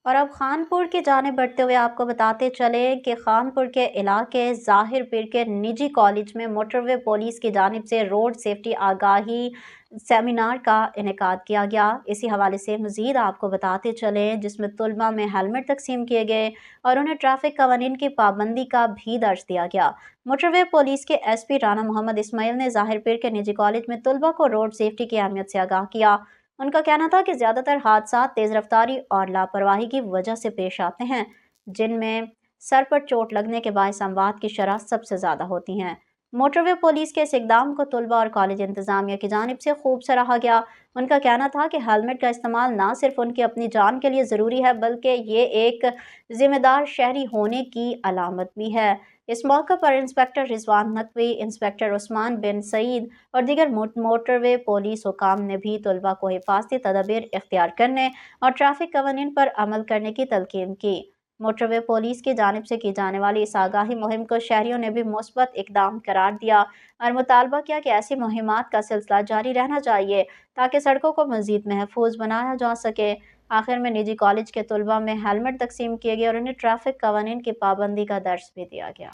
اور اب خانپور کی جانب بڑھتے ہوئے آپ کو بتاتے چلیں کہ خانپور کے علاقے ظاہر پیر کے نجی کالج میں موٹر وے پولیس کی جانب سے روڈ سیفٹی آگاہی سیمینار کا انعقاد کیا گیا۔ اسی حوالے سے مزید آپ کو بتاتے چلیں جس میں طلباء میں ہیلمٹ تقسیم کیے گئے اور انہیں ٹریفک قوانین کی پابندی کا بھی درس دیا گیا۔ موٹر وے پولیس کے ایس پی رانا محمد اسماعیل نے ظاہر پیر کے نجی کالج میں طلباء کو روڈ سیفٹی کی اہمیت سے آگاہ کیا۔ ان کا کہنا تھا کہ زیادہ تر حادثات تیز رفتاری اور لاپرواہی کی وجہ سے پیش آتے ہیں، جن میں سر پر چوٹ لگنے کے باعث اموات کی شرح سب سے زیادہ ہوتی ہیں۔ موٹر وے پولیس کے اس اقدام کو طلباء اور کالج انتظامیہ کی جانب سے خوب سراہا گیا۔ ان کا کہنا تھا کہ ہیلمٹ کا استعمال نہ صرف ان کی اپنی جان کے لیے ضروری ہے بلکہ یہ ایک ذمہ دار شہری ہونے کی علامت بھی ہے۔ اس موقع پر انسپکٹر رضوان نقوی، انسپکٹر عثمان بن سعید اور دیگر موٹر وے پولیس حکام نے بھی طلباء کو حفاظتی تدابیر اختیار کرنے اور ٹریفک قوانین پر عمل کرنے کی تلقین کی۔ موٹر وے پولیس کی جانب سے کی جانے والی اس آگاہی مہم کو شہریوں نے بھی مثبت اقدام قرار دیا اور مطالبہ کیا کہ ایسی مہمات کا سلسلہ جاری رہنا چاہیے تاکہ سڑکوں کو مزید محفوظ بنایا جا سکے۔ آخر میں نجی کالج کے طلباء میں ہیلمٹ تقسیم کیے گئے اور انہیں ٹریفک قوانین کی پابندی کا درس بھی دیا گیا۔